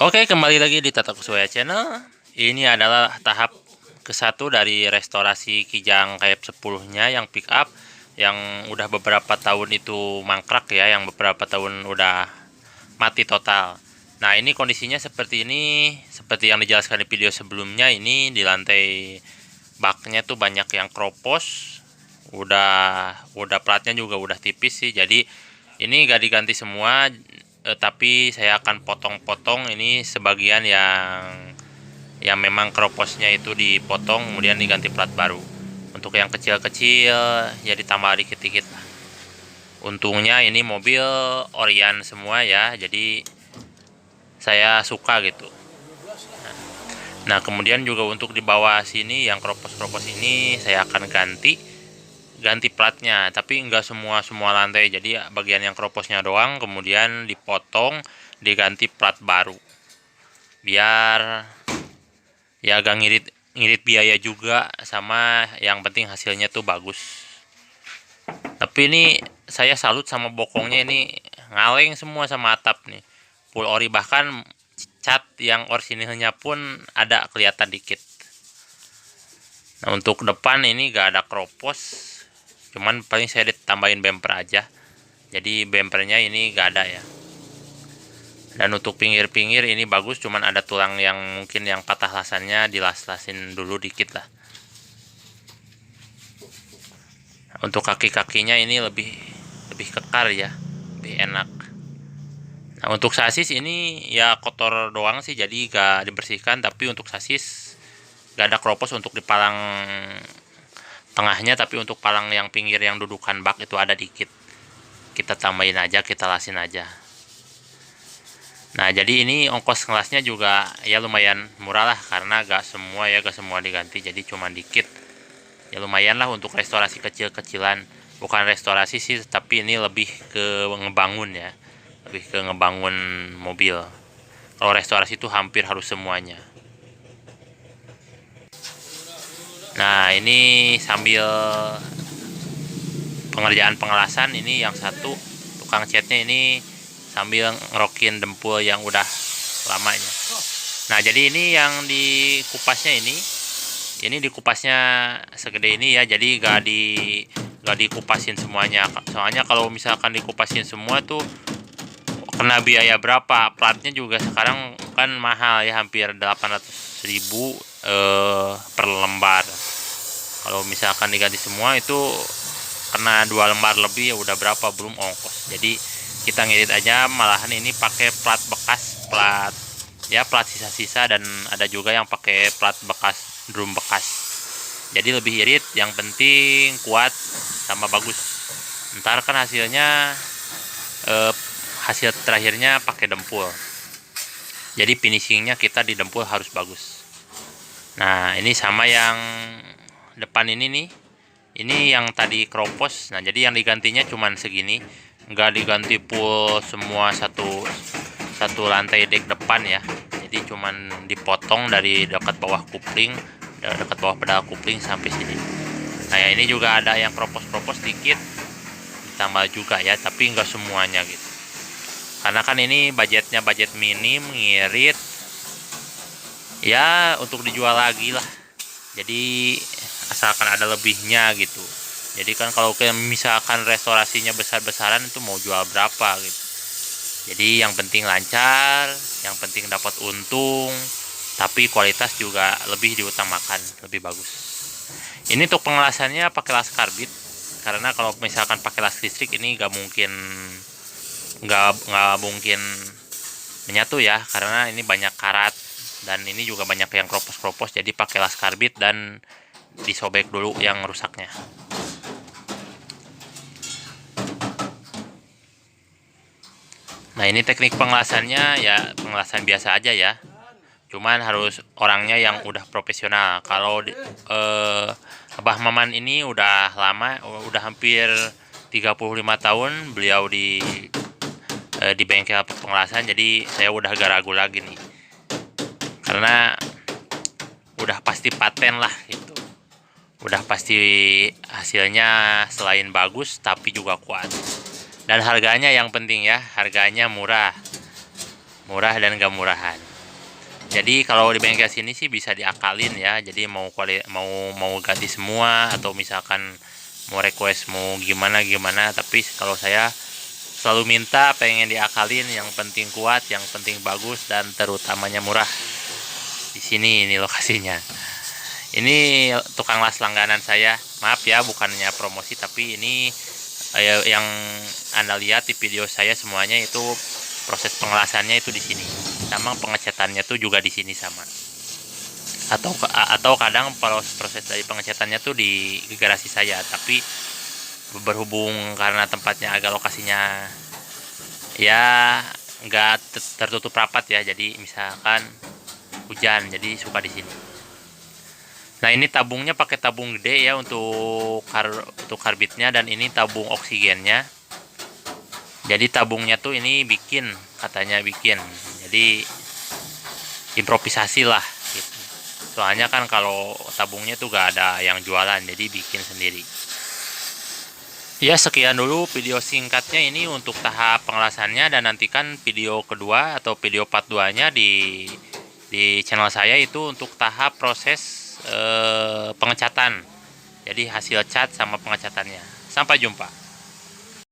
Oke, kembali lagi di Tata Kuswaya Channel. Ini adalah tahap ke-1 dari restorasi Kijang Kayap 10-nya yang pick up, yang udah beberapa tahun itu mangkrak ya, yang beberapa tahun udah mati total. Nah, ini kondisinya seperti ini, seperti yang dijelaskan di video sebelumnya. Ini di lantai baknya tuh banyak yang kropos, udah platnya juga udah tipis sih. Jadi ini gak diganti semua, tapi saya akan potong-potong ini sebagian yang memang kroposnya itu dipotong kemudian diganti plat baru. Untuk yang kecil-kecil ya ditambah dikit-dikit lah. Untungnya ini mobil Orion semua ya, jadi saya suka gitu. Nah, kemudian juga untuk di bawah sini yang kropos-kropos ini saya akan ganti platnya, tapi enggak semua lantai. Jadi bagian yang kroposnya doang kemudian dipotong, diganti plat baru. Biar ya agak ngirit biaya juga, sama yang penting hasilnya tuh bagus. Tapi ini saya salut sama bokongnya, ini ngaleng semua sama atap nih. Full ori, bahkan cat yang orisinilnya pun ada kelihatan dikit. Nah, untuk depan ini gak ada kropos, cuman paling saya ditambahin bumper aja. Jadi bumpernya ini gak ada ya. Dan untuk pinggir-pinggir ini bagus, cuman ada tulang yang mungkin yang patah lasannya dilas-lasin dulu dikit lah. Untuk kaki-kakinya ini lebih kekar ya, lebih enak. Nah, untuk sasis ini ya kotor doang sih, jadi gak dibersihkan. Tapi untuk sasis gak ada kropos untuk di palang tengahnya, tapi untuk palang yang pinggir yang dudukan bak itu ada dikit. Kita tambahin aja, kita lasin aja. Nah, jadi ini ongkos ngelasnya juga ya lumayan murah lah, karena gak semua diganti, jadi cuma dikit. Ya lumayan lah untuk restorasi kecil-kecilan. Bukan restorasi sih, tapi ini lebih ke ngebangun ya, lebih ke ngebangun mobil. Kalau restorasi itu hampir harus semuanya. Nah, ini sambil pengerjaan pengelasan, ini yang satu tukang catnya ini sambil ngerokin dempul yang udah lamanya. Nah, jadi ini yang dikupasnya ini dikupasnya segede ini ya, jadi gak dikupasin semuanya. Soalnya kalau misalkan dikupasin semua tuh kena biaya berapa. Platnya juga sekarang kan mahal ya, hampir 800.000 per lembar. Kalau misalkan diganti semua itu kena 2 lembar lebih, ya udah berapa belum ongkos. Jadi kita ngirit aja, malahan ini pakai plat bekas, plat sisa-sisa, dan ada juga yang pakai plat bekas, drum bekas. Jadi lebih irit, yang penting kuat sama bagus. Ntar kan hasilnya hasil terakhirnya pakai dempul. Jadi finishingnya kita di dempul harus bagus. Nah, ini sama yang depan ini nih. Ini yang tadi kropos. Nah, jadi yang digantinya cuman segini, nggak diganti full semua satu lantai dek depan ya. Jadi cuman dipotong dari dekat bawah kupling, dekat bawah pedal kupling sampai sini. Nah, ya ini juga ada yang kropos dikit, ditambah juga ya, tapi nggak semuanya gitu. Karena kan ini budgetnya budget minim, ngirit ya untuk dijual lagi lah. Jadi asalkan ada lebihnya gitu. Jadi kan kalau misalkan restorasinya besar-besaran itu mau jual berapa gitu. Jadi yang penting lancar, yang penting dapat untung, tapi kualitas juga lebih diutamakan, lebih bagus. Ini untuk pengelasannya pakai las karbit, karena kalau misalkan pakai las listrik ini nggak mungkin menyatu ya, karena ini banyak karat dan ini juga banyak yang kropos. Jadi pakai las karbit dan disobek dulu yang rusaknya. Nah, ini teknik pengelasannya ya pengelasan biasa aja ya, cuman harus orangnya yang udah profesional. Kalau Abah Maman ini udah lama, udah hampir 35 tahun beliau di bengkel pengelasan, jadi saya udah gak ragu lagi nih, karena udah pasti paten lah gitu. Udah pasti hasilnya selain bagus tapi juga kuat. Dan harganya yang penting ya, harganya murah murah dan gak murahan. Jadi kalau di bengkel sini sih bisa diakalin ya. Jadi mau ganti semua, atau misalkan mau request mau gimana. Tapi kalau saya selalu minta pengen diakalin, yang penting kuat, yang penting bagus, dan terutamanya murah. Di sini ini lokasinya. Ini tukang las langganan saya. Maaf ya, bukannya promosi, tapi ini yang Anda lihat di video saya semuanya itu proses pengelasannya itu di sini. Sama pengecatannya tuh juga di sini sama. Atau kadang proses dari pengecatannya tuh di garasi saya, tapi berhubung karena tempatnya agak lokasinya ya nggak tertutup rapat ya, jadi misalkan hujan jadi suka di sini. Nah, ini tabungnya pakai tabung gede ya untuk karbitnya, dan ini tabung oksigennya. Jadi tabungnya tuh ini katanya bikin. Jadi improvisasi lah gitu. Soalnya kan kalau tabungnya tuh gak ada yang jualan, jadi bikin sendiri. Ya, sekian dulu video singkatnya ini untuk tahap pengelasannya, dan nantikan video kedua atau video part 2-nya di channel saya itu untuk tahap proses pengecatan. Jadi hasil cat sama pengecatannya. Sampai jumpa.